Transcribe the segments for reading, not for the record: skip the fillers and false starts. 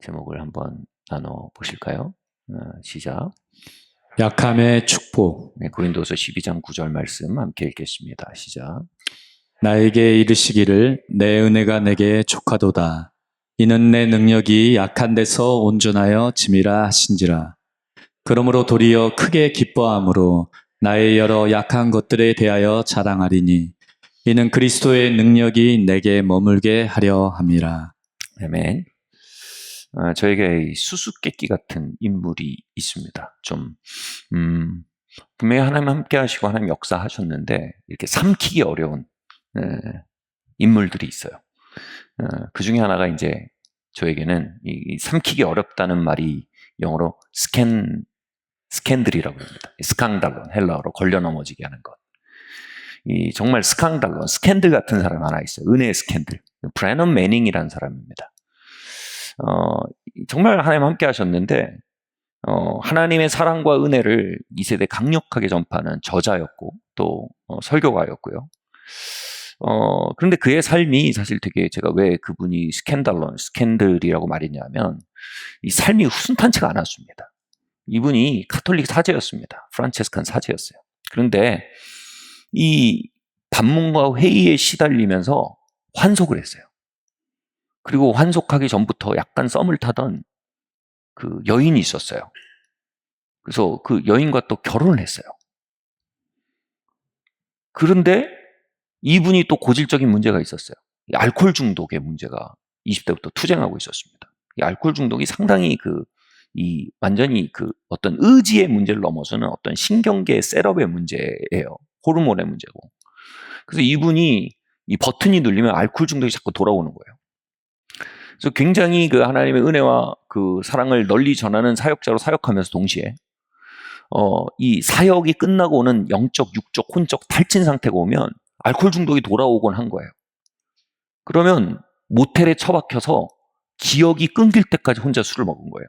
제목을 한번 나눠보실까요? 시작. 약함의 축복. 네, 고린도서 12장 9절 말씀 함께 읽겠습니다. 시작. 나에게 이르시기를 내 은혜가 내게 족하도다. 이는 내 능력이 약한 데서 온전하여 짐이라 하신지라. 그러므로 도리어 크게 기뻐함으로 나의 여러 약한 것들에 대하여 자랑하리니 이는 그리스도의 능력이 내게 머물게 하려 함이라. 아멘. 저에게 수수께끼 같은 인물이 있습니다. 분명히 하나님 함께 하시고 하나님 역사하셨는데 이렇게 삼키기 어려운 인물들이 있어요. 그 중에 하나가 이제 저에게는 이 삼키기 어렵다는 말이 영어로 스캔들이라고 합니다. 스캉달론, 헬라어로 걸려 넘어지게 하는 것. 이 정말 스캉달론, 스캔들 같은 사람 하나 있어요. 은혜의 스캔들. 브래넌 매닝이라는 사람입니다. 정말 하나님 함께 하셨는데, 하나님의 사랑과 은혜를 이 세대에 강력하게 전파하는 저자였고, 또, 설교가였고요. 그런데 그의 삶이 사실 되게 제가 왜 그분이 스캔들이라고 말했냐면, 이 삶이 순탄치가 않았습니다. 이분이 카톨릭 사제였습니다. 프란체스칸 사제였어요. 그런데 이 반문과 회의에 시달리면서 환속을 했어요. 그리고 환속하기 전부터 약간 썸을 타던 그 여인이 있었어요. 그래서 그 여인과 또 결혼을 했어요. 그런데 이분이 또 고질적인 문제가 있었어요. 알코올 중독의 문제가 20대부터 투쟁하고 있었습니다. 이 알코올 중독이 상당히 완전히 어떤 의지의 문제를 넘어서는 어떤 신경계 셋업의 문제예요. 호르몬의 문제고. 그래서 이분이 이 버튼이 눌리면 알코올 중독이 자꾸 돌아오는 거예요. 그래서 굉장히 그 하나님의 은혜와 그 사랑을 널리 전하는 사역자로 사역하면서 동시에 이 사역이 끝나고 오는 영적, 육적, 혼적 탈진 상태가 오면 알코올 중독이 돌아오곤 한 거예요. 그러면 모텔에 처박혀서 기억이 끊길 때까지 혼자 술을 먹은 거예요.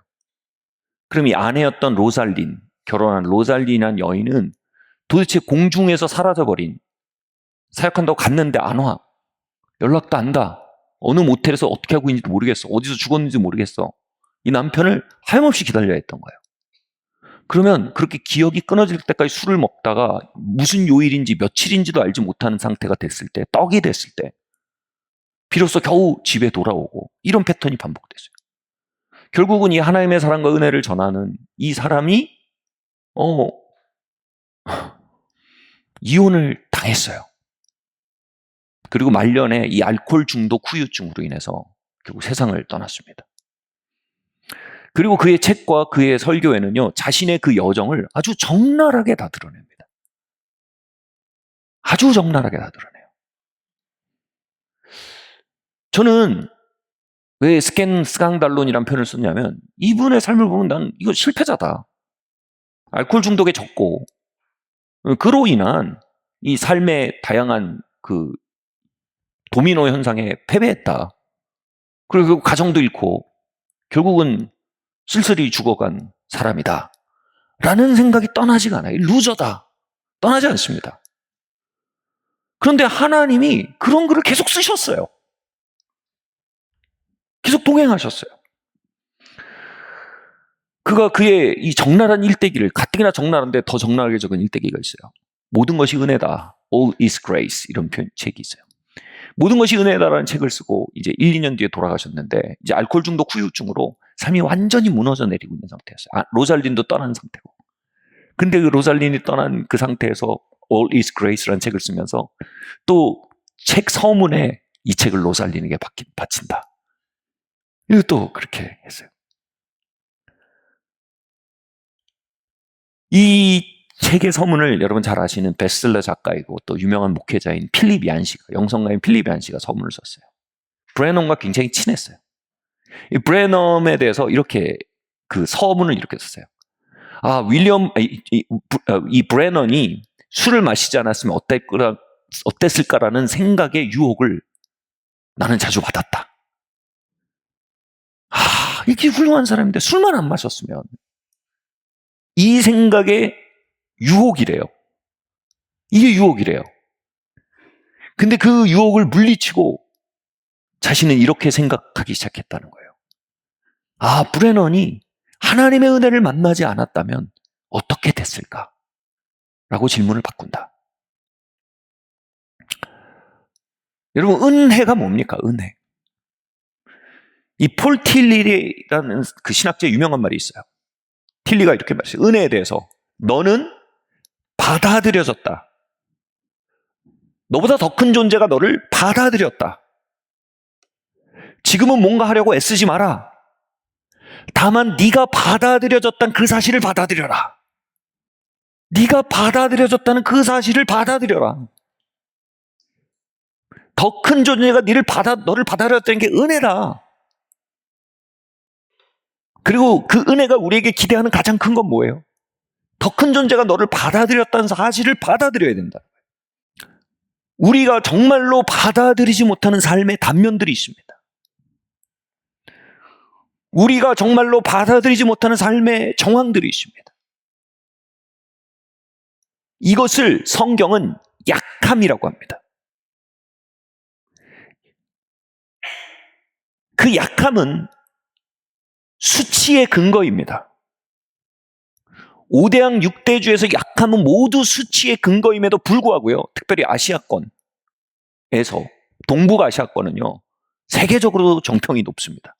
그럼 이 아내였던 로살린, 결혼한 로살린이라는 여인은 도대체 공중에서 사라져버린, 사역한다고 갔는데 안 와. 연락도 안 다. 어느 모텔에서 어떻게 하고 있는지도 모르겠어. 어디서 죽었는지 모르겠어. 이 남편을 하염없이 기다려야 했던 거예요. 그러면 그렇게 기억이 끊어질 때까지 술을 먹다가 무슨 요일인지 며칠인지도 알지 못하는 상태가 됐을 때, 떡이 됐을 때 비로소 겨우 집에 돌아오고 이런 패턴이 반복됐어요. 결국은 이 하나님의 사랑과 은혜를 전하는 이 사람이 이혼을 당했어요. 그리고 말년에 이 알코올 중독 후유증으로 인해서 결국 세상을 떠났습니다. 그리고 그의 책과 그의 설교에는요, 자신의 그 여정을 아주 적나라하게 다 드러냅니다. 아주 적나라하게 다 드러내요. 저는 왜 스강달론이라는 표현을 썼냐면, 이분의 삶을 보면 난 이거 실패자다. 알코올 중독에 젖고, 그로 인한 이 삶의 다양한 그 도미노 현상에 패배했다. 그리고 가정도 잃고, 결국은 쓸쓸히 죽어간 사람이다. 라는 생각이 떠나지가 않아요. 루저다. 떠나지 않습니다. 그런데 하나님이 그런 글을 계속 쓰셨어요. 계속 동행하셨어요. 그가 그의 이 적나라한 일대기를, 가뜩이나 적나라한데 더 적나라하게 적은 일대기가 있어요. 모든 것이 은혜다. All is grace. 이런 책이 있어요. 모든 것이 은혜다라는 책을 쓰고 이제 1, 2년 뒤에 돌아가셨는데 이제 알코올 중독 후유증으로 삶이 완전히 무너져 내리고 있는 상태였어요. 로살린도 떠난 상태고. 근데 그 로살린이 떠난 그 상태에서 All is Grace라는 책을 쓰면서 또 책 서문에 이 책을 로살린에게 바친다. 이거 또 그렇게 했어요. 이 책의 서문을 여러분 잘 아시는 베스트셀러 작가이고 또 유명한 목회자인 필립 얀시가, 영성가인 필립 얀시가 서문을 썼어요. 브래넘과 굉장히 친했어요. 이 브래넘에 대해서 이렇게 그 서문을 이렇게 썼어요. 이 브래넌이 술을 마시지 않았으면 어땠을까라는 생각의 유혹을 나는 자주 받았다. 이게 훌륭한 사람인데 술만 안 마셨으면. 이 생각의 유혹이래요. 이게 유혹이래요. 근데 그 유혹을 물리치고 자신은 이렇게 생각하기 시작했다는 거예요. 브레넌이 하나님의 은혜를 만나지 않았다면 어떻게 됐을까? 라고 질문을 바꾼다. 여러분, 은혜가 뭡니까? 은혜. 이 폴 틸리라는 그 신학자의 유명한 말이 있어요. 틸리가 이렇게 말했어요. 은혜에 대해서. 너는 받아들여졌다. 너보다 더 큰 존재가 너를 받아들였다. 지금은 뭔가 하려고 애쓰지 마라. 다만 네가 받아들여졌다는 그 사실을 받아들여라. 네가 받아들여졌다는 그 사실을 받아들여라. 더 큰 존재가 너를 받아들였다는 게 은혜다. 그리고 그 은혜가 우리에게 기대하는 가장 큰 건 뭐예요? 더 큰 존재가 너를 받아들였다는 사실을 받아들여야 된다. 우리가 정말로 받아들이지 못하는 삶의 단면들이 있습니다. 우리가 정말로 받아들이지 못하는 삶의 정황들이 있습니다. 이것을 성경은 약함이라고 합니다. 그 약함은 수치의 근거입니다. 5대양 6대주에서 약함은 모두 수치의 근거임에도 불구하고요. 특별히 아시아권에서, 동북아시아권은요. 세계적으로 정평이 높습니다.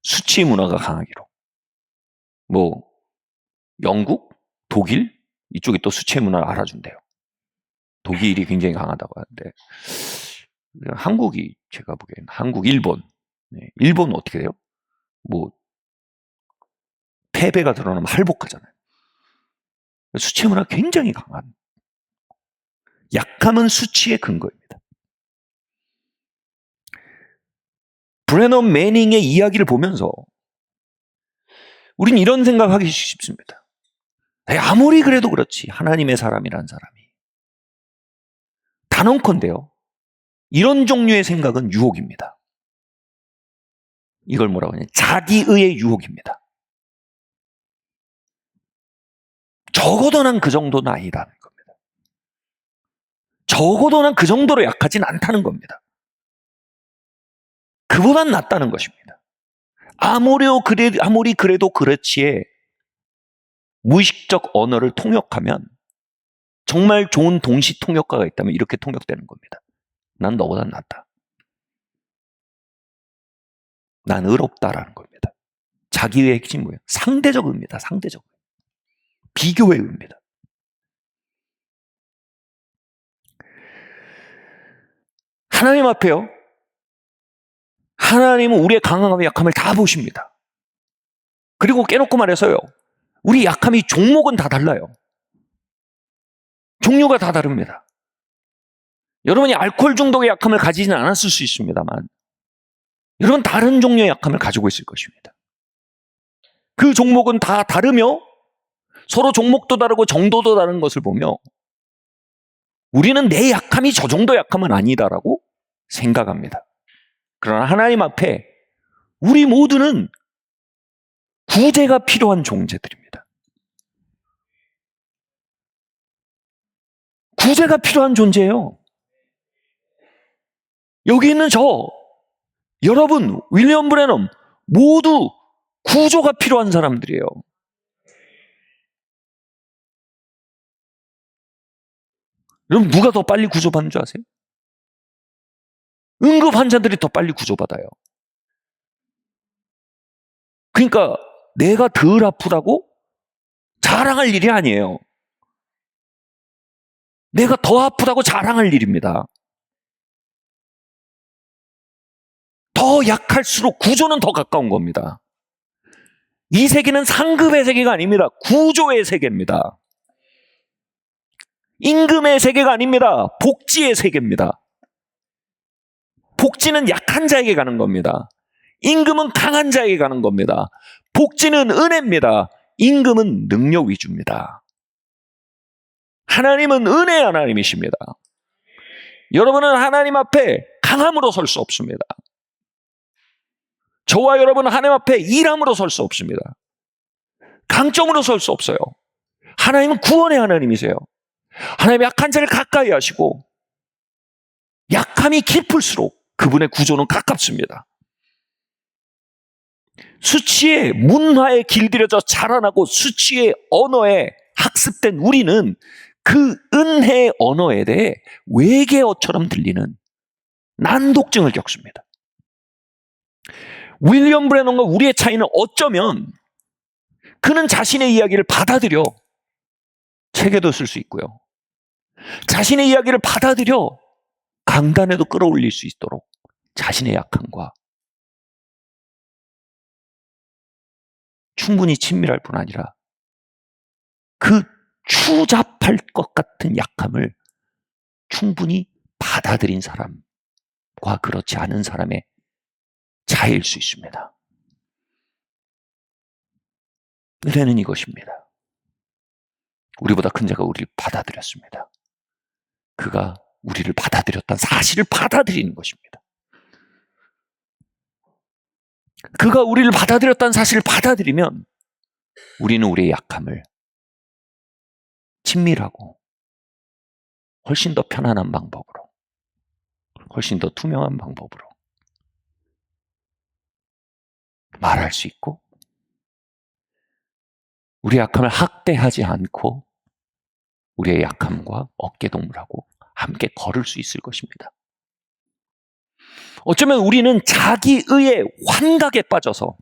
수치 문화가 강하기로. 영국, 독일 이쪽이 또 수치 문화를 알아준대요. 독일이 굉장히 강하다고 하는데 한국이 제가 보기에는 한국, 일본. 일본은 어떻게 돼요? 패배가 드러나면 할복하잖아요. 수치 문화 굉장히 강한. 약함은 수치의 근거입니다. 브레넌 매닝의 이야기를 보면서 우린 이런 생각하기 쉽습니다. 아무리 그래도 그렇지 하나님의 사람이란 사람이 단언컨대요. 이런 종류의 생각은 유혹입니다. 이걸 뭐라고 하냐? 자기의의 유혹입니다. 적어도 난 그 정도는 아니라는 겁니다. 적어도 난 그 정도로 약하진 않다는 겁니다. 그보단 낫다는 것입니다. 아무리 그래도 그렇지에 무의식적 언어를 통역하면 정말 좋은 동시 통역가가 있다면 이렇게 통역되는 겁니다. 난 너보다 낫다. 난 의롭다라는 겁니다. 자기의 핵심 뭐예요? 상대적 의입니다. 상대적 의. 비교의 의입니다. 하나님 앞에요. 하나님은 우리의 강함과 약함을 다 보십니다. 그리고 깨놓고 말해서요. 우리 약함이 종목은 다 달라요. 종류가 다 다릅니다. 여러분이 알코올 중독의 약함을 가지지는 않았을 수 있습니다만 여러분 다른 종류의 약함을 가지고 있을 것입니다. 그 종목은 다 다르며 서로 종목도 다르고 정도도 다른 것을 보며 우리는 내 약함이 저 정도 약함은 아니다라고 생각합니다. 그러나 하나님 앞에 우리 모두는 구제가 필요한 존재들입니다. 구제가 필요한 존재예요. 여기 있는 여러분, 윌리엄 브레넘 모두 구조가 필요한 사람들이에요. 여러분 누가 더 빨리 구조받는 줄 아세요? 응급 환자들이 더 빨리 구조받아요. 그러니까 내가 덜 아프다고 자랑할 일이 아니에요. 내가 더 아프다고 자랑할 일입니다. 더 약할수록 구조는 더 가까운 겁니다. 이 세계는 상급의 세계가 아닙니다. 구조의 세계입니다. 임금의 세계가 아닙니다. 복지의 세계입니다. 복지는 약한 자에게 가는 겁니다. 임금은 강한 자에게 가는 겁니다. 복지는 은혜입니다. 임금은 능력 위주입니다. 하나님은 은혜의 하나님이십니다. 여러분은 하나님 앞에 강함으로 설 수 없습니다. 저와 여러분은 하나님 앞에 일함으로 설 수 없습니다. 강점으로 설 수 없어요. 하나님은 구원의 하나님이세요. 하나님이 약한 자를 가까이 하시고 약함이 깊을수록 그분의 구조는 가깝습니다. 수치의 문화에 길들여져 자라나고 수치의 언어에 학습된 우리는 그 은혜의 언어에 대해 외계어처럼 들리는 난독증을 겪습니다. 윌리엄 브래넌과 우리의 차이는 어쩌면 그는 자신의 이야기를 받아들여 책에도 쓸 수 있고요. 자신의 이야기를 받아들여 강단에도 끌어올릴 수 있도록 자신의 약함과 충분히 친밀할 뿐 아니라 그 추잡할 것 같은 약함을 충분히 받아들인 사람과 그렇지 않은 사람의 차이일 수 있습니다. 은혜는 이것입니다. 우리보다 큰 자가 우리를 받아들였습니다. 그가 우리를 받아들였다는 사실을 받아들이는 것입니다. 그가 우리를 받아들였다는 사실을 받아들이면 우리는 우리의 약함을 친밀하고 훨씬 더 편안한 방법으로, 훨씬 더 투명한 방법으로 말할 수 있고, 우리의 약함을 학대하지 않고 우리의 약함과 어깨동무하고 함께 걸을 수 있을 것입니다. 어쩌면 우리는 자기의의 환각에 빠져서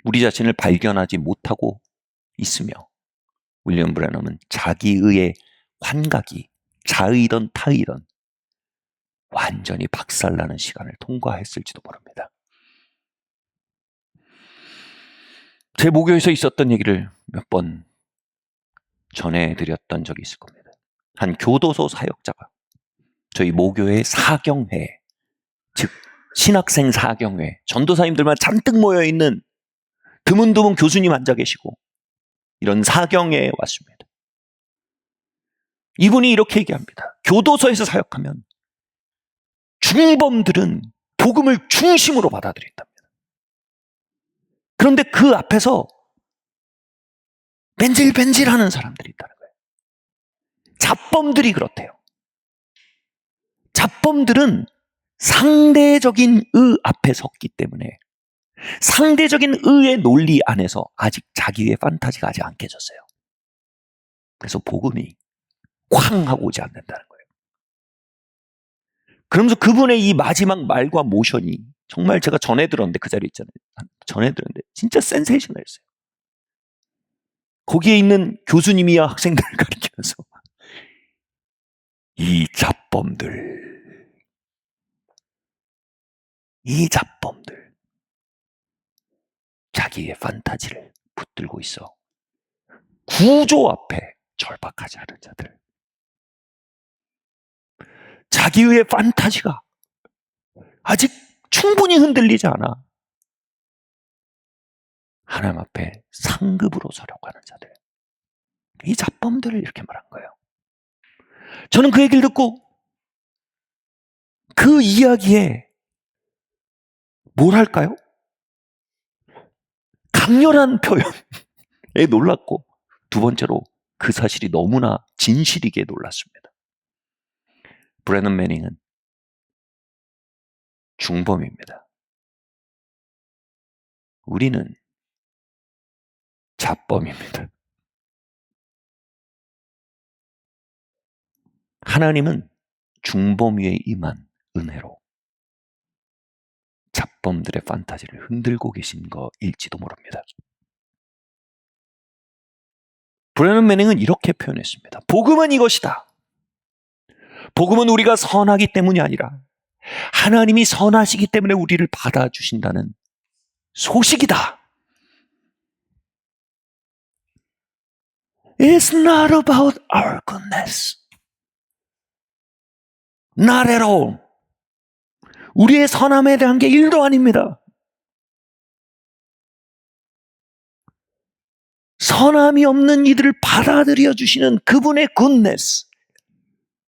우리 자신을 발견하지 못하고 있으며, 윌리엄 브래넘은 자기의의 환각이 자의든 타의든 완전히 박살나는 시간을 통과했을지도 모릅니다. 제 모교에서 있었던 얘기를 몇 번 전해드렸던 적이 있을 겁니다. 한 교도소 사역자가 저희 모교의 사경회, 즉 신학생 사경회, 전도사님들만 잔뜩 모여있는 드문드문 교수님 앉아 계시고 이런 사경회에 왔습니다. 이분이 이렇게 얘기합니다. 교도소에서 사역하면 중범들은 복음을 중심으로 받아들인답니다. 그런데 그 앞에서 벤질벤질하는 사람들이 있다는 거예요. 잡범들이 그렇대요. 잡범들은 상대적인 의 앞에 섰기 때문에 상대적인 의의 논리 안에서 아직 자기의 판타지가 아직 안 깨졌어요. 그래서 복음이 쾅 하고 오지 않는다는 거예요. 그러면서 그분의 이 마지막 말과 모션이 정말 제가 전해 들었는데, 그 자리에 있잖아요. 전해 들었는데 진짜 센세이셔널했어요. 거기에 있는 교수님이야 학생들을 가리키면서 이 잡범들 자기의 판타지를 붙들고 있어 구조 앞에 절박하지 않은 자들, 자기의 판타지가 아직 충분히 흔들리지 않아 하나님 앞에 상급으로 서려고 하는 자들, 이 잡범들을 이렇게 말한 거예요. 저는 그 얘기를 듣고 그 이야기에 뭐랄까요? 강렬한 표현에 놀랐고, 두 번째로 그 사실이 너무나 진실이기에 놀랐습니다. 브래넌 매닝은 중범입니다. 우리는 잡범입니다. 하나님은 중범 위에 임한 은혜로 잡범들의 판타지를 흔들고 계신 거일지도 모릅니다. 브래넌 매닝은 이렇게 표현했습니다. 복음은 이것이다. 복음은 우리가 선하기 때문이 아니라 하나님이 선하시기 때문에 우리를 받아주신다는 소식이다. It's not about our goodness. Not at all. 우리의 선함에 대한 게 1도 아닙니다. 선함이 없는 이들을 받아들여 주시는 그분의 goodness,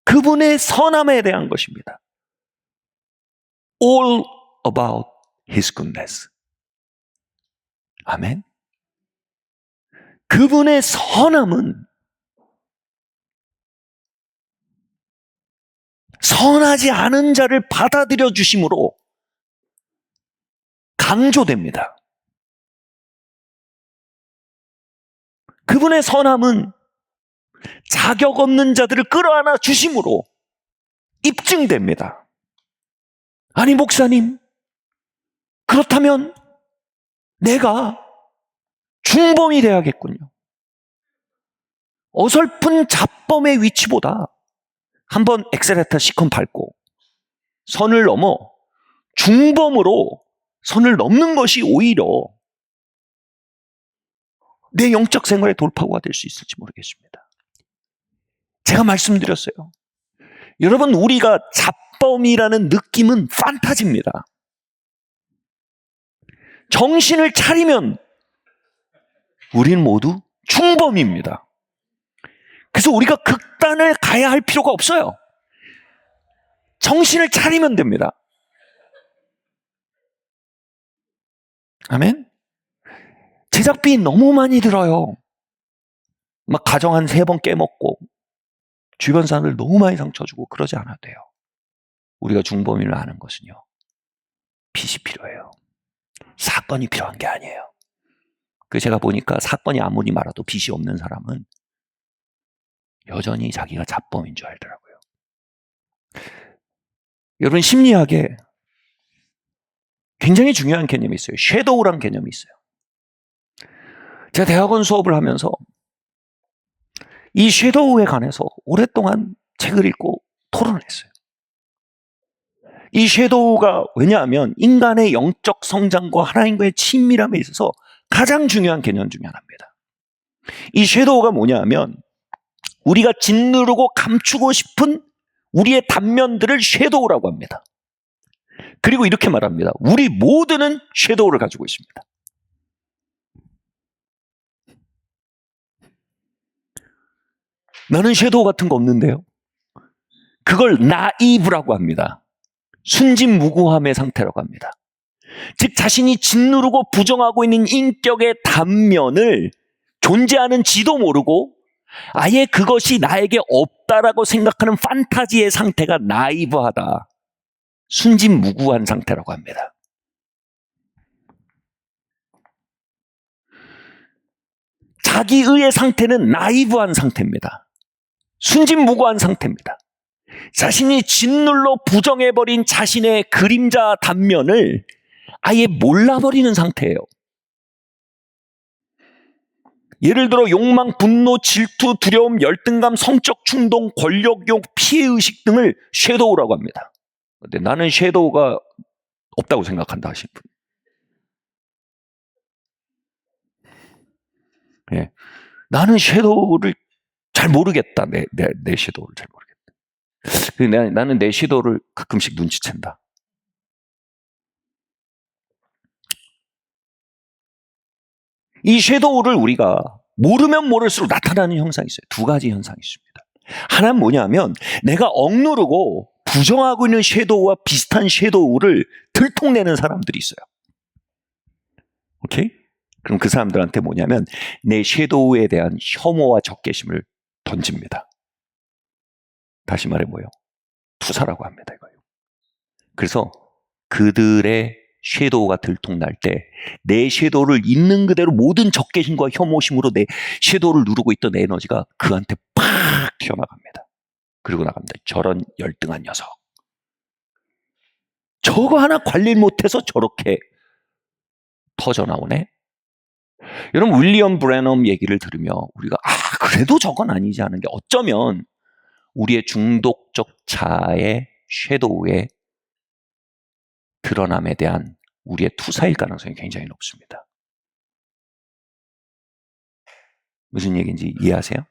그분의 선함에 대한 것입니다. All about His goodness. 아멘. 그분의 선함은 선하지 않은 자를 받아들여 주심으로 강조됩니다. 그분의 선함은 자격 없는 자들을 끌어안아 주심으로 입증됩니다. 아니, 목사님, 그렇다면 내가 중범이 돼야겠군요. 어설픈 잡범의 위치보다 한번 엑셀레터 시컨 밟고 선을 넘어 중범으로 선을 넘는 것이 오히려 내 영적 생활의 돌파구가 될 수 있을지 모르겠습니다. 제가 말씀드렸어요. 여러분, 우리가 잡범이라는 느낌은 판타지입니다. 정신을 차리면 우리는 모두 중범입니다. 그래서 우리가 극단을 가야 할 필요가 없어요. 정신을 차리면 됩니다. 아멘? 제작비 너무 많이 들어요. 막 가정 한 3번 깨먹고 주변 사람들 너무 많이 상처 주고 그러지 않아도 돼요. 우리가 중범인을 아는 것은요, 빚이 필요해요. 사건이 필요한 게 아니에요. 그 제가 보니까 사건이 아무리 많아도 빚이 없는 사람은 여전히 자기가 잡범인 줄 알더라고요. 여러분, 심리학에 굉장히 중요한 개념이 있어요. 섀도우란 개념이 있어요. 제가 대학원 수업을 하면서 이 섀도우에 관해서 오랫동안 책을 읽고 토론을 했어요. 이 섀도우가 왜냐하면 인간의 영적 성장과 하나님과의 친밀함에 있어서 가장 중요한 개념 중에 하나입니다. 이 섀도우가 뭐냐 하면 우리가 짓누르고 감추고 싶은 우리의 단면들을 섀도우라고 합니다. 그리고 이렇게 말합니다. 우리 모두는 섀도우를 가지고 있습니다. 나는 섀도우 같은 거 없는데요. 그걸 나이브라고 합니다. 순진무구함의 상태라고 합니다. 즉, 자신이 짓누르고 부정하고 있는 인격의 단면을 존재하는지도 모르고 아예 그것이 나에게 없다라고 생각하는 판타지의 상태가 나이브하다. 순진무구한 상태라고 합니다. 자기의의 상태는 나이브한 상태입니다. 순진무구한 상태입니다. 자신이 짓눌러 부정해버린 자신의 그림자 단면을 아예 몰라버리는 상태예요. 예를 들어 욕망, 분노, 질투, 두려움, 열등감, 성적 충동, 권력욕, 피해의식 등을 섀도우라고 합니다. 근데 나는 섀도우가 없다고 생각한다 하시는 분. 예. 나는 섀도우를 잘 모르겠다. 내 섀도우를 잘 모르겠다. 나는 내 섀도우를 가끔씩 눈치챈다. 이 섀도우를 우리가 모르면 모를수록 나타나는 현상이 있어요. 2가지 현상이 있습니다. 하나는 뭐냐면 내가 억누르고 부정하고 있는 섀도우와 비슷한 섀도우를 들통내는 사람들이 있어요. 오케이? 그럼 그 사람들한테 뭐냐면 내 섀도우에 대한 혐오와 적개심을 던집니다. 다시 말해 뭐예요? 투사라고 합니다. 이거요. 그래서 그들의 섀도우가 들통날 때 내 섀도우를 있는 그대로 모든 적개심과 혐오심으로 내 섀도우를 누르고 있던 에너지가 그한테 팍 튀어나갑니다. 그리고 나갑니다. 저런 열등한 녀석. 저거 하나 관리 못해서 저렇게 터져나오네. 여러분, 윌리엄 브래넘 얘기를 들으며 우리가 그래도 저건 아니지 하는 게 어쩌면 우리의 중독적 자아의 섀도우의 드러남에 대한 우리의 투사일 가능성이 굉장히 높습니다. 무슨 얘기인지 이해하세요?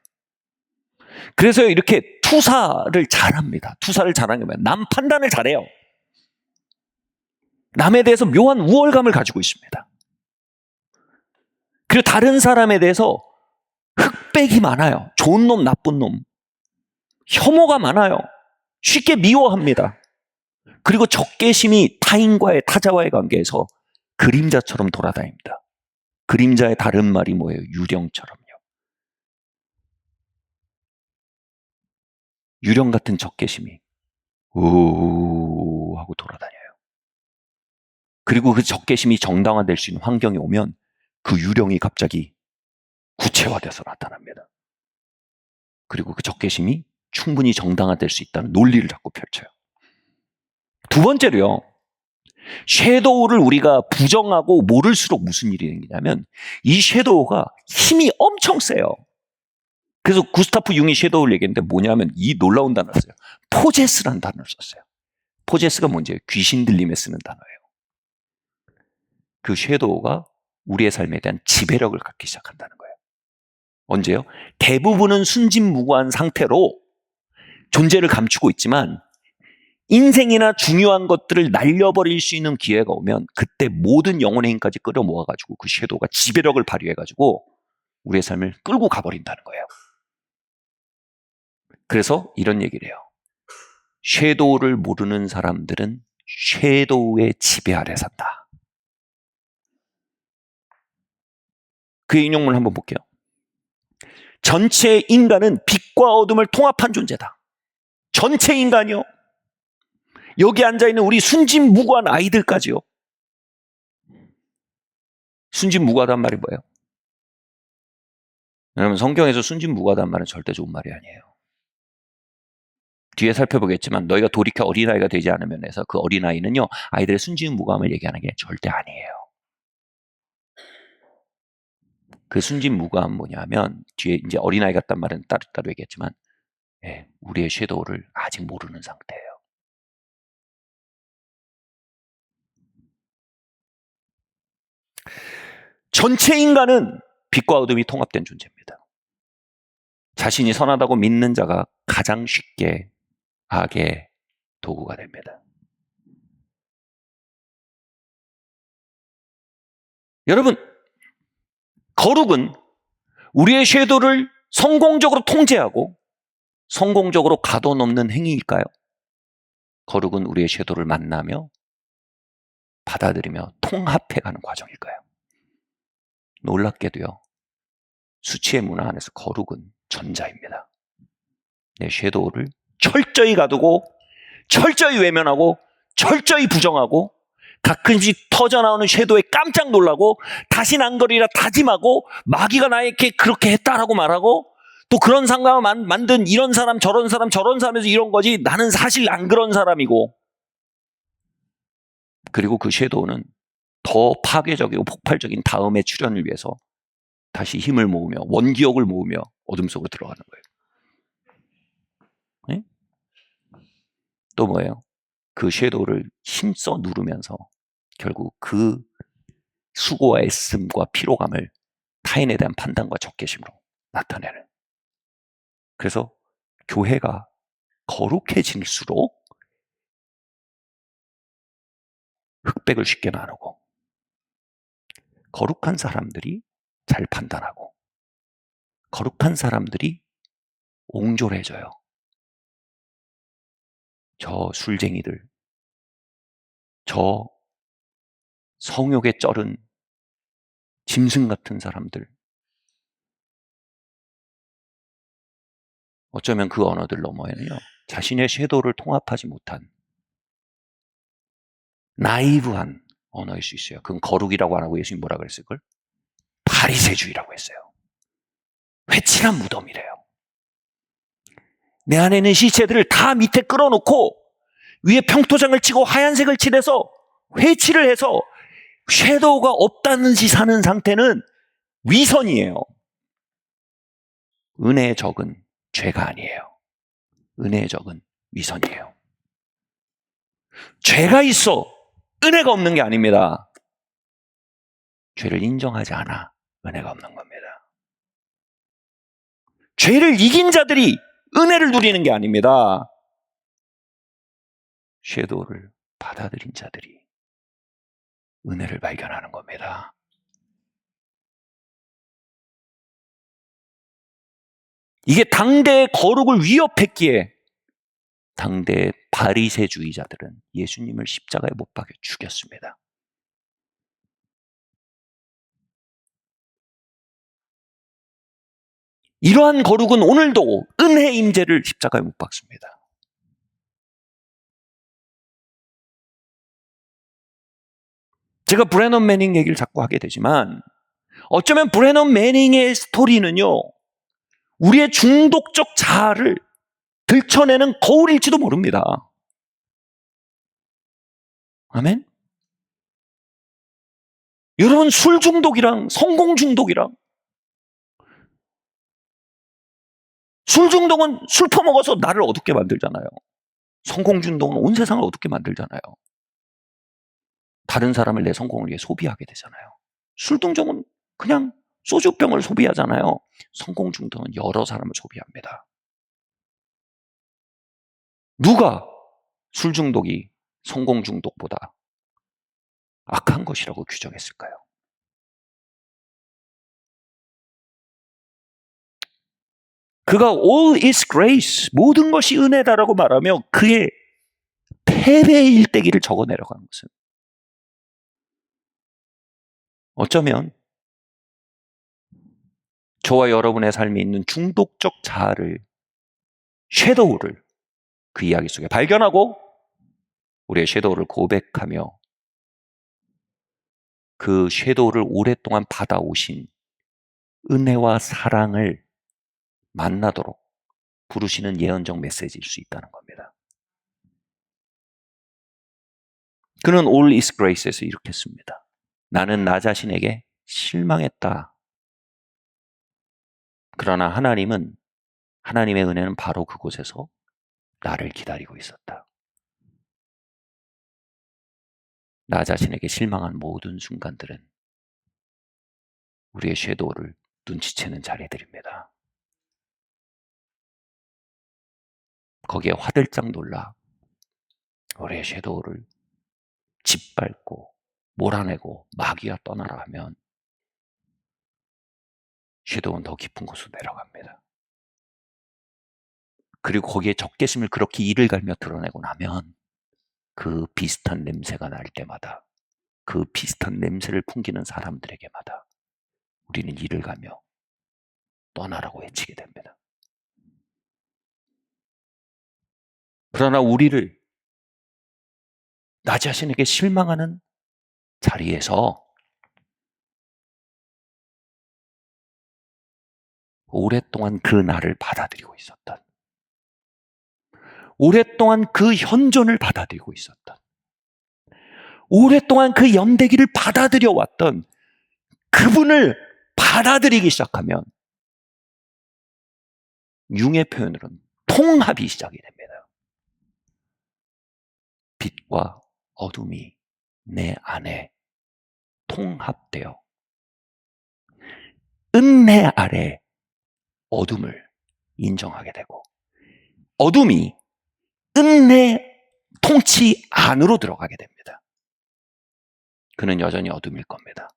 그래서 이렇게 투사를 잘합니다. 투사를 잘하는 게 뭐예요? 남 판단을 잘해요. 남에 대해서 묘한 우월감을 가지고 있습니다. 그리고 다른 사람에 대해서 흑백이 많아요. 좋은 놈, 나쁜 놈. 혐오가 많아요. 쉽게 미워합니다. 그리고 적개심이 타자와의 관계에서 그림자처럼 돌아다닙니다. 그림자의 다른 말이 뭐예요? 유령처럼요. 유령 같은 적개심이 우 하고 돌아다녀요. 그리고 그 적개심이 정당화될 수 있는 환경이 오면 그 유령이 갑자기 구체화돼서 나타납니다. 그리고 그 적개심이 충분히 정당화될 수 있다는 논리를 자꾸 펼쳐요. 두 번째로요. 섀도우를 우리가 부정하고 모를수록 무슨 일이 생기냐면 이 섀도우가 힘이 엄청 세요. 그래서 구스타프 융이 섀도우를 얘기했는데 뭐냐면 이 놀라운 단어를 써요. 포제스라는 단어를 썼어요. 포제스가 뭔지 귀신 들림에 쓰는 단어예요. 그 섀도우가 우리의 삶에 대한 지배력을 갖기 시작한다는 거예요. 언제요? 대부분은 순진무구한 상태로 존재를 감추고 있지만 인생이나 중요한 것들을 날려버릴 수 있는 기회가 오면 그때 모든 영혼의 힘까지 끌어모아가지고 그 섀도우가 지배력을 발휘해가지고 우리의 삶을 끌고 가버린다는 거예요. 그래서 이런 얘기를 해요. 섀도우를 모르는 사람들은 섀도우의 지배 아래 산다. 그 인용문을 한번 볼게요. 전체 인간은 빛과 어둠을 통합한 존재다. 전체 인간이요. 여기 앉아있는 우리 순진무구한 아이들까지요. 순진무구하다는 말이 뭐예요? 여러분 성경에서 순진무구하다는 말은 절대 좋은 말이 아니에요. 뒤에 살펴보겠지만 너희가 돌이켜 어린아이가 되지 않으면 해서 그 어린아이는요. 아이들의 순진무구함을 얘기하는 게 절대 아니에요. 그 순진무구함 뭐냐면 뒤에 이제 어린아이 같단 말은 따로 얘기했지만 우리의 섀도우를 아직 모르는 상태예요. 전체 인간은 빛과 어둠이 통합된 존재입니다. 자신이 선하다고 믿는 자가 가장 쉽게 악의 도구가 됩니다. 여러분, 거룩은 우리의 섀도우를 성공적으로 통제하고 성공적으로 가둬놓는 행위일까요? 거룩은 우리의 섀도우를 만나며 받아들이며 통합해가는 과정일까요? 놀랍게도요. 수치의 문화 안에서 거룩은 전자입니다. 내 섀도우를 철저히 가두고 철저히 외면하고 철저히 부정하고 가끔씩 터져나오는 섀도우에 깜짝 놀라고 다시는 안 그러리라 다짐하고 마귀가 나에게 그렇게 했다라고 말하고 또 그런 상황을 만든 이런 사람 저런 사람에서 이런 거지 나는 사실 안 그런 사람이고 그리고 그 섀도우는 더 파괴적이고 폭발적인 다음의 출현을 위해서 다시 힘을 모으며 원기력을 모으며 어둠 속으로 들어가는 거예요. 네? 또 뭐예요? 그 섀도우를 힘써 누르면서 결국 그 수고와 애씀과 피로감을 타인에 대한 판단과 적개심으로 나타내는. 그래서 교회가 거룩해질수록 흑백을 쉽게 나누고 거룩한 사람들이 잘 판단하고 거룩한 사람들이 옹졸해져요. 저 술쟁이들, 저 성욕에 쩔은 짐승 같은 사람들 어쩌면 그 언어들 너머에는요. 자신의 섀도우를 통합하지 못한 나이브한 언어일 수 있어요. 그건 거룩이라고 안 하고 예수님 뭐라 그랬을걸? 바리새주의라고 했어요. 회칠한 무덤이래요. 내 안에 있는 시체들을 다 밑에 끌어놓고 위에 평토장을 치고 하얀색을 칠해서 회칠을 해서 섀도우가 없다는 듯이 사는 상태는 위선이에요. 은혜의 적은 죄가 아니에요. 은혜의 적은 위선이에요. 죄가 있어 은혜가 없는 게 아닙니다. 죄를 인정하지 않아 은혜가 없는 겁니다. 죄를 이긴 자들이 은혜를 누리는 게 아닙니다. 섀도우를 받아들인 자들이 은혜를 발견하는 겁니다. 이게 당대의 거룩을 위협했기에 당대의 바리새주의자들은 예수님을 십자가에 못 박여 죽였습니다. 이러한 거룩은 오늘도 은혜의 임재를 십자가에 못 박습니다. 제가 브래넌 매닝 얘기를 자꾸 하게 되지만 어쩌면 브래넌 매닝의 스토리는요, 우리의 중독적 자아를 들춰내는 거울일지도 모릅니다. 아멘? 여러분, 술 중독이랑 성공 중독이랑, 술 중독은 술 퍼먹어서 나를 어둡게 만들잖아요. 성공 중독은 온 세상을 어둡게 만들잖아요. 다른 사람을 내 성공을 위해 소비하게 되잖아요. 술 중독은 그냥 소주병을 소비하잖아요. 성공 중독은 여러 사람을 소비합니다. 누가 술 중독이 성공 중독보다 악한 것이라고 규정했을까요? 그가 all is grace, 모든 것이 은혜다라고 말하며 그의 패배의 일대기를 적어내려가는 것은 어쩌면 저와 여러분의 삶에 있는 중독적 자아를, 섀도우를 그 이야기 속에 발견하고 우리의 섀도우를 고백하며 그 섀도우를 오랫동안 받아오신 은혜와 사랑을 만나도록 부르시는 예언적 메시지일 수 있다는 겁니다. 그는 All is Grace에서 이렇게 씁니다. 나는 나 자신에게 실망했다. 그러나 하나님의 은혜는 바로 그곳에서 나를 기다리고 있었다. 나 자신에게 실망한 모든 순간들은 우리의 섀도우를 눈치채는 자리들입니다. 거기에 화들짝 놀라 우리의 섀도우를 짓밟고 몰아내고 마귀가 떠나라 하면 섀도우는 더 깊은 곳으로 내려갑니다. 그리고 거기에 적개심을 그렇게 이를 갈며 드러내고 나면 그 비슷한 냄새가 날 때마다, 그 비슷한 냄새를 풍기는 사람들에게마다 우리는 이를 갈며 떠나라고 외치게 됩니다. 그러나 우리를 나 자신에게 실망하는 자리에서 오랫동안 그 나를 받아들이고 있었던, 오랫동안 그 현존을 받아들이고 있었던, 오랫동안 그 연대기를 받아들여 왔던 그분을 받아들이기 시작하면 융의 표현으로는 통합이 시작이 됩니다. 빛과 어둠이 내 안에 통합되어 은혜 아래 어둠을 인정하게 되고 어둠이 은혜 통치 안으로 들어가게 됩니다. 그는 여전히 어둠일 겁니다.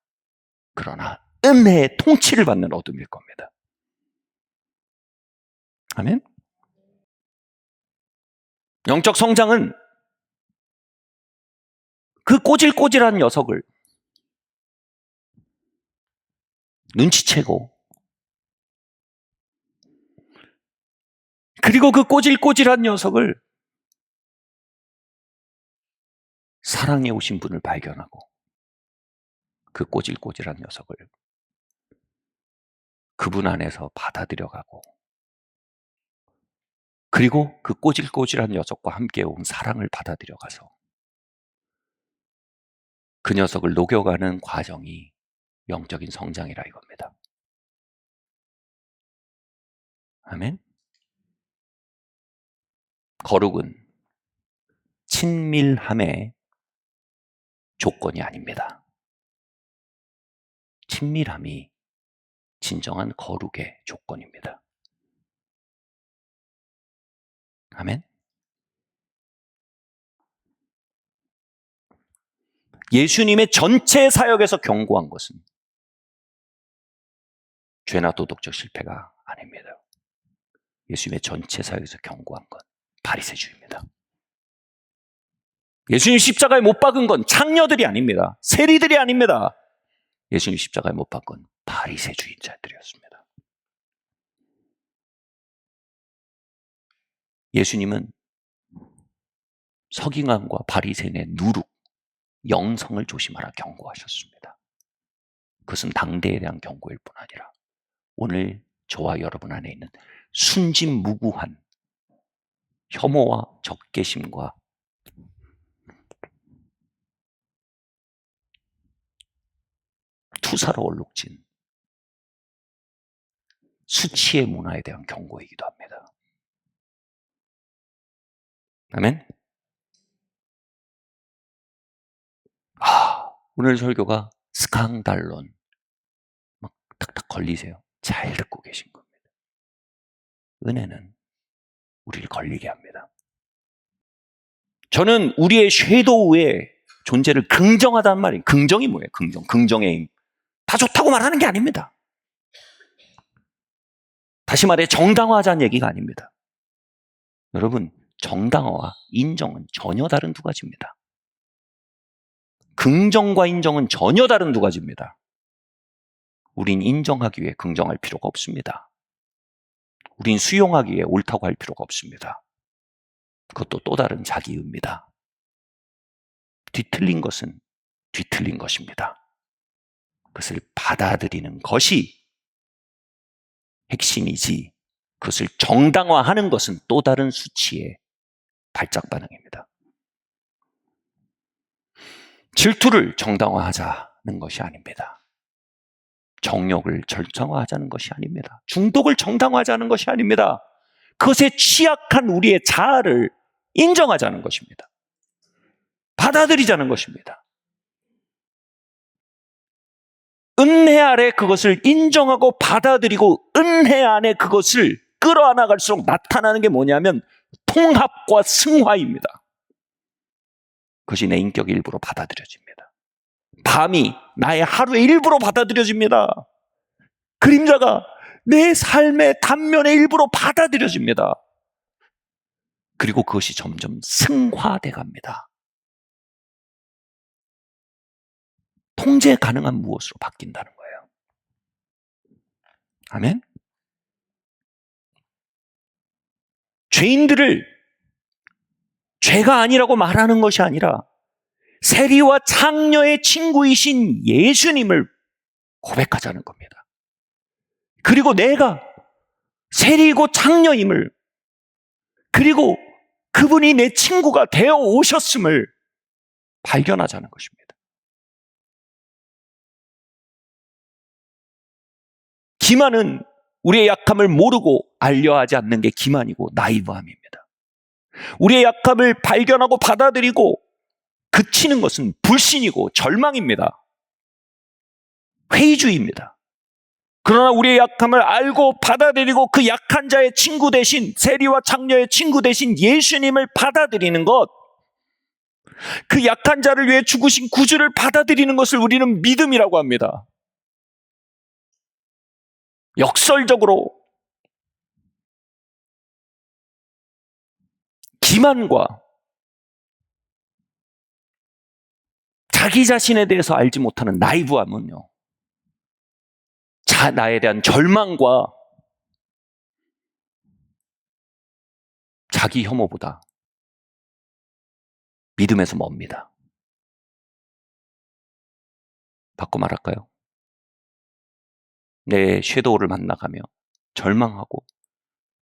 그러나 은혜의 통치를 받는 어둠일 겁니다. 아멘? 영적 성장은 그 꼬질꼬질한 녀석을 눈치채고 그리고 그 꼬질꼬질한 녀석을 사랑해 오신 분을 발견하고 그 꼬질꼬질한 녀석을 그분 안에서 받아들여가고 그리고 그 꼬질꼬질한 녀석과 함께 온 사랑을 받아들여가서 그 녀석을 녹여가는 과정이 영적인 성장이라 이겁니다. 아멘? 거룩은 친밀함의 조건이 아닙니다. 친밀함이 진정한 거룩의 조건입니다. 아멘? 예수님의 전체 사역에서 경고한 것은 죄나 도덕적 실패가 아닙니다. 예수님의 전체 사역에서 경고한 건 바리새주의입니다. 예수님 십자가에 못 박은 건 창녀들이 아닙니다. 세리들이 아닙니다. 예수님 십자가에 못 박은 건 바리새주의자들이었습니다. 예수님은 서기관과 바리새인의 누룩, 영성을 조심하라 경고하셨습니다. 그것은 당대에 대한 경고일 뿐 아니라 오늘 저와 여러분 안에 있는 순진무구한 혐오와 적개심과 투사로 얼룩진 수치의 문화에 대한 경고이기도 합니다. 아멘? 오늘 설교가 스강달론 막 탁탁 걸리세요. 잘 듣고 계신 겁니다. 은혜는 우리를 걸리게 합니다. 저는 우리의 섀도우의 존재를 긍정하다는 말이에요. 긍정이 뭐예요? 긍정의 힘. 다 좋다고 말하는 게 아닙니다. 다시 말해 정당화하자는 얘기가 아닙니다. 여러분, 정당화와 인정은 전혀 다른 두 가지입니다. 긍정과 인정은 전혀 다른 두 가지입니다. 우린 인정하기 위해 긍정할 필요가 없습니다. 우린 수용하기 위해 옳다고 할 필요가 없습니다. 그것도 또 다른 자기의입니다. 뒤틀린 것은 뒤틀린 것입니다. 그것을 받아들이는 것이 핵심이지 그것을 정당화하는 것은 또 다른 수치의 발작 반응입니다. 질투를 정당화하자는 것이 아닙니다. 정욕을 정당화하자는 것이 아닙니다. 중독을 정당화하자는 것이 아닙니다. 그것에 취약한 우리의 자아를 인정하자는 것입니다. 받아들이자는 것입니다. 은혜 아래 그것을 인정하고 받아들이고 은혜 안에 그것을 끌어안아갈수록 나타나는 게 뭐냐면 통합과 승화입니다. 그것이 내 인격의 일부로 받아들여집니다. 밤이 나의 하루의 일부로 받아들여집니다. 그림자가 내 삶의 단면의 일부로 받아들여집니다. 그리고 그것이 점점 승화돼 갑니다. 통제 가능한 무엇으로 바뀐다는 거예요. 아멘? 죄인들을 죄가 아니라고 말하는 것이 아니라 세리와 창녀의 친구이신 예수님을 고백하자는 겁니다. 그리고 내가 세리고 창녀임을, 그리고 그분이 내 친구가 되어 오셨음을 발견하자는 것입니다. 기만은 우리의 약함을 모르고 알려하지 않는 게 기만이고 나이브함입니다. 우리의 약함을 발견하고 받아들이고 그치는 것은 불신이고 절망입니다. 회의주의입니다. 그러나 우리의 약함을 알고 받아들이고 그 약한 자의 친구 대신, 세리와 창녀의 친구 대신 예수님을 받아들이는 것, 그 약한 자를 위해 죽으신 구주를 받아들이는 것을 우리는 믿음이라고 합니다. 역설적으로 기만과 자기 자신에 대해서 알지 못하는 나이브함은요, 나에 대한 절망과 자기 혐오보다 믿음에서 멉니다. 바꿔 말할까요? 내 섀도우를 만나가며 절망하고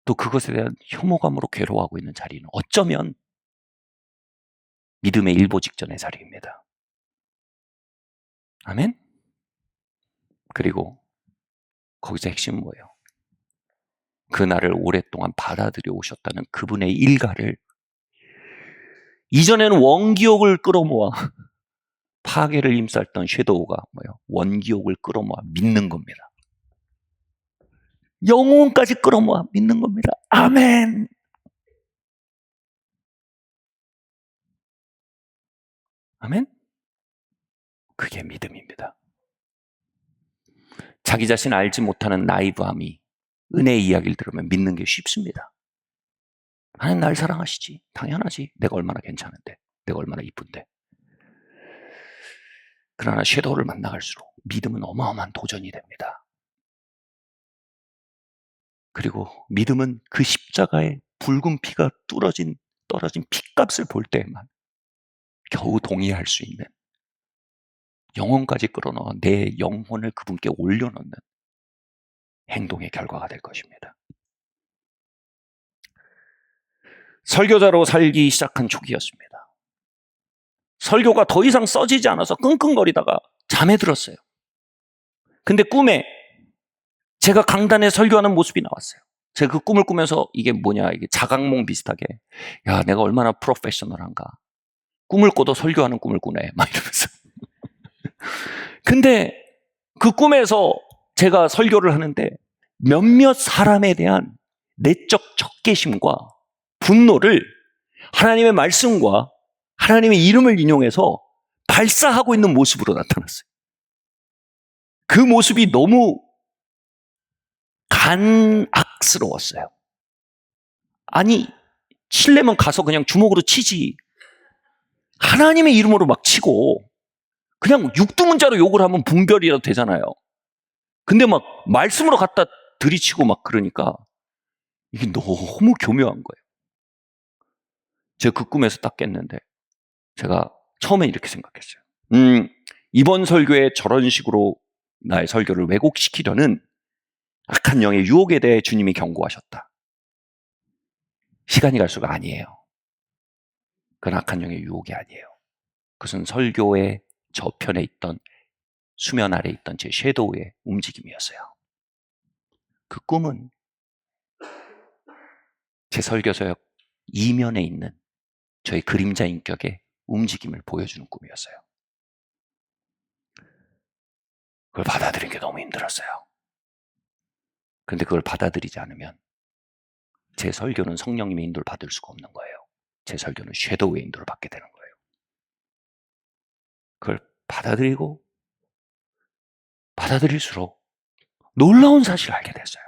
또 그것에 대한 혐오감으로 괴로워하고 있는 자리는 어쩌면 믿음의 일보 직전의 자리입니다. 아멘? 그리고 거기서 핵심은 뭐예요? 그날을 오랫동안 받아들여 오셨다는 그분의 일가를 이전에는 원기옥을 끌어모아 파괴를 힘쌌던 섀도우가 뭐예요? 원기옥을 끌어모아 믿는 겁니다. 영혼까지 끌어모아 믿는 겁니다. 아멘. 아멘. 그게 믿음입니다. 자기 자신 알지 못하는 나이브함이 은혜의 이야기를 들으면 믿는 게 쉽습니다. 하나님 날 사랑하시지. 당연하지. 내가 얼마나 괜찮은데. 내가 얼마나 이쁜데. 그러나 섀도우를 만나갈수록 믿음은 어마어마한 도전이 됩니다. 그리고 믿음은 그 십자가의 붉은 피가 떨어진 피값을 볼 때에만 겨우 동의할 수 있는 영혼까지 끌어넣어 내 영혼을 그분께 올려놓는 행동의 결과가 될 것입니다. 설교자로 살기 시작한 초기였습니다. 설교가 더 이상 써지지 않아서 끙끙거리다가 잠에 들었어요. 근데 꿈에 제가 강단에 설교하는 모습이 나왔어요. 제가 그 꿈을 꾸면서 이게 뭐냐, 이게 자각몽 비슷하게, 야, 내가 얼마나 프로페셔널한가. 꿈을 꿔도 설교하는 꿈을 꾸네. 막 이러면서. 근데 그 꿈에서 제가 설교를 하는데 몇몇 사람에 대한 내적 적개심과 분노를 하나님의 말씀과 하나님의 이름을 인용해서 발사하고 있는 모습으로 나타났어요. 그 모습이 너무 간악스러웠어요. 아니, 치려면 가서 그냥 주먹으로 치지. 하나님의 이름으로 막 치고 그냥 육두문자로 욕을 하면 분별이라도 되잖아요. 근데 막 말씀으로 갖다 들이치고 막 그러니까 이게 너무 교묘한 거예요. 제가 그 꿈에서 딱 깼는데 제가 처음에 이렇게 생각했어요. 이번 설교에 저런 식으로 나의 설교를 왜곡시키려는 악한 영의 유혹에 대해 주님이 경고하셨다. 시간이 갈수록 아니에요. 그건 악한 영의 유혹이 아니에요. 그것은 설교의 저편에 있던, 수면 아래 있던 제 섀도우의 움직임이었어요. 그 꿈은 제 설교서역 이면에 있는 저의 그림자 인격의 움직임을 보여주는 꿈이었어요. 그걸 받아들이는 게 너무 힘들었어요. 근데 그걸 받아들이지 않으면 제 설교는 성령님의 인도를 받을 수가 없는 거예요. 제 설교는 섀도우의 인도를 받게 되는 거예요. 그걸 받아들일수록 놀라운 사실을 알게 됐어요.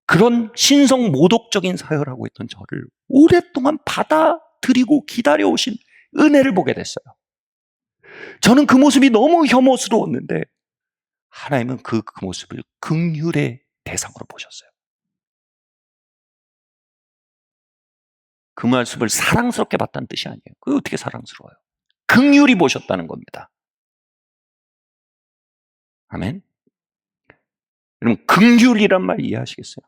그런 신성 모독적인 사역을 하고 있던 저를 오랫동안 받아들이고 기다려오신 은혜를 보게 됐어요. 저는 그 모습이 너무 혐오스러웠는데 하나님은 그 모습을 긍휼의 대상으로 보셨어요. 그 모습을 사랑스럽게 봤다는 뜻이 아니에요. 그게 어떻게 사랑스러워요? 긍휼히 보셨다는 겁니다. 아멘. 여러분, 긍휼이란 말 이해하시겠어요?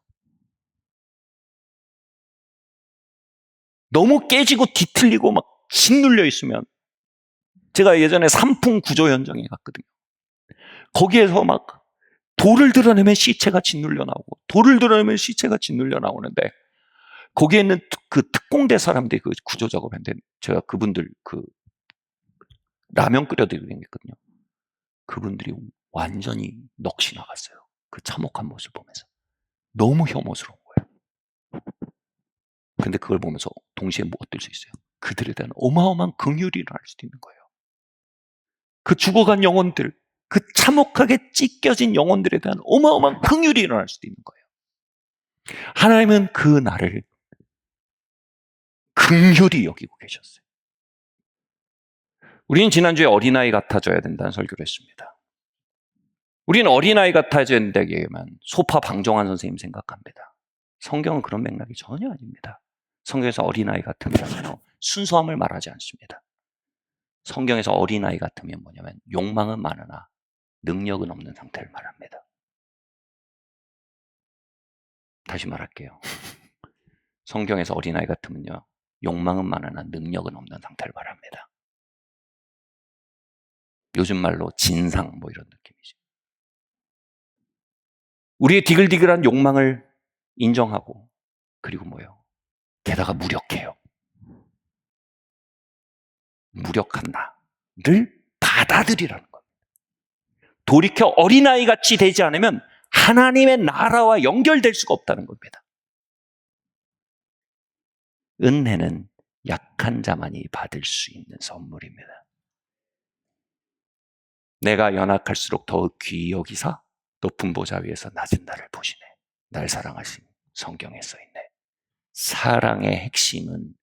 너무 깨지고 뒤틀리고 막 짓눌려 있으면, 제가 예전에 삼풍 구조 현장에 갔거든요. 거기에서 막 돌을 드러내면 시체가 짓눌려 나오고, 돌을 드러내면 시체가 짓눌려 나오는데, 거기에 있는 그 특공대 사람들이 그 구조 작업했는데, 제가 그분들 그 라면 끓여드리고 있거든요. 그분들이 완전히 넋이 나갔어요. 그 참혹한 모습을 보면서. 너무 혐오스러운 거예요. 근데 그걸 보면서 동시에 뭐 얻을 수 있어요? 그들에 대한 어마어마한 긍휼이 일어날 수도 있는 거예요. 그 죽어간 영혼들, 그 참혹하게 찢겨진 영혼들에 대한 어마어마한 긍휼이 일어날 수도 있는 거예요. 하나님은 그 나를 긍휼히 여기고 계셨어요. 우리는 지난주에 어린아이 같아져야 된다는 설교를 했습니다. 우리는 어린아이 같아져야 된다기에만 소파 방정환 선생님 생각합니다. 성경은 그런 맥락이 전혀 아닙니다. 성경에서 어린아이 같으면 순수함을 말하지 않습니다. 성경에서 어린아이 같으면 뭐냐면 욕망은 많으나 능력은 없는 상태를 말합니다. 다시 말할게요. 성경에서 어린아이 같으면요, 욕망은 많으나 능력은 없는 상태를 말합니다. 요즘 말로 진상 뭐 이런 느낌이죠. 우리의 디글디글한 욕망을 인정하고, 그리고 뭐요? 게다가 무력해요. 무력한 나를 받아들이라는 겁니다. 돌이켜 어린아이같이 되지 않으면 하나님의 나라와 연결될 수가 없다는 겁니다. 은혜는 약한 자만이 받을 수 있는 선물입니다. 내가 연약할수록 더욱 귀히 여기사 높은 보좌 위에서 낮은 나를 보시네. 날 사랑하신 성경에 써있네. 사랑의 핵심은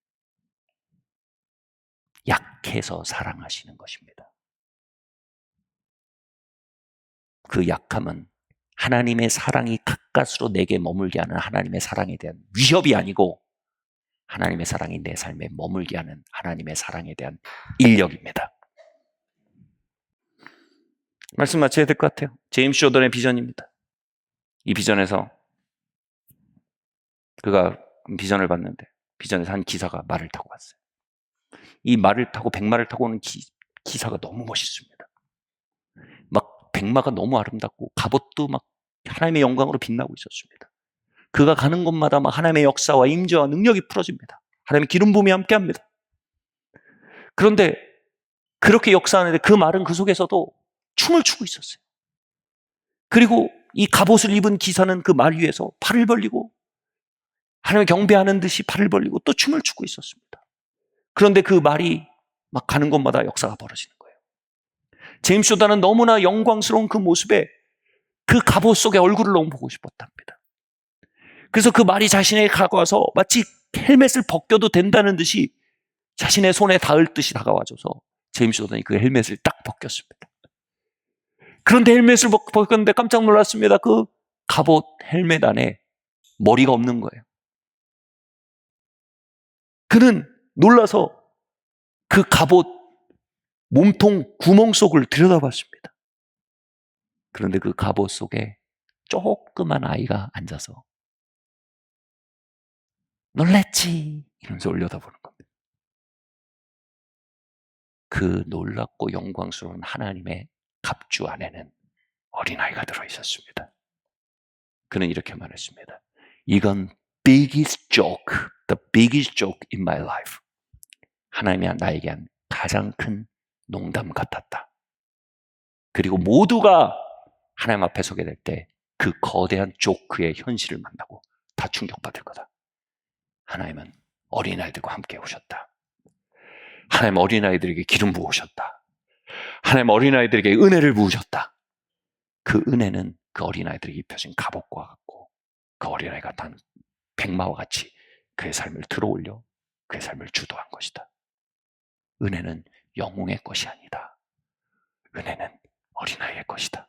약해서 사랑하시는 것입니다. 그 약함은 하나님의 사랑이 가까스로 내게 머물게 하는 하나님의 사랑에 대한 위협이 아니고 하나님의 사랑이 내 삶에 머물게 하는 하나님의 사랑에 대한 인력입니다. 말씀 마쳐야 될 것 같아요. 제임스 조던의 비전입니다. 이 비전에서 그가 비전을 봤는데 비전에서 한 기사가 말을 타고 왔어요. 이 말을 타고 백마를 타고 오는 기사가 너무 멋있습니다. 막 백마가 너무 아름답고 갑옷도 막 하나님의 영광으로 빛나고 있었습니다. 그가 가는 곳마다 막 하나님의 역사와 임재와 능력이 풀어집니다. 하나님의 기름 부음이 함께합니다. 그런데 그렇게 역사하는데 그 말은 그 속에서도 춤을 추고 있었어요. 그리고 이 갑옷을 입은 기사는 그 말 위에서 팔을 벌리고 하나님을 경배하는 듯이 팔을 벌리고 또 춤을 추고 있었습니다. 그런데 그 말이 막 가는 곳마다 역사가 벌어지는 거예요. 제임스 조던은 너무나 영광스러운 그 모습에 그 갑옷 속에 얼굴을 너무 보고 싶었답니다. 그래서 그 말이 자신에게 다가와서 마치 헬멧을 벗겨도 된다는 듯이 자신의 손에 닿을 듯이 다가와줘서 제임스 조던이 그 헬멧을 딱 벗겼습니다. 그런데 헬멧을 벗겼는데 깜짝 놀랐습니다. 그 갑옷 헬멧 안에 머리가 없는 거예요. 그는 놀라서 그 갑옷 몸통 구멍 속을 들여다봤습니다. 그런데 그 갑옷 속에 조그만 아이가 앉아서 놀랬지 이러면서 올려다보는 겁니다. 그 놀랍고 영광스러운 하나님의 갑주 안에는 어린아이가 들어있었습니다. 그는 이렇게 말했습니다. 이건 biggest joke, the biggest joke in my life. 하나님이 나에게 한 가장 큰 농담 같았다. 그리고 모두가 하나님 앞에 서게 될 때 그 거대한 조크의 현실을 만나고 다 충격받을 거다. 하나님은 어린아이들과 함께 오셨다. 하나님 어린아이들에게 기름 부으셨다. 하나님 어린아이들에게 은혜를 부으셨다. 그 은혜는 그 어린아이들이 입혀진 갑옷과 같고 그 어린아이가 단 백마와 같이 그의 삶을 들어올려 그의 삶을 주도한 것이다. 은혜는 영웅의 것이 아니다. 은혜는 어린아이의 것이다.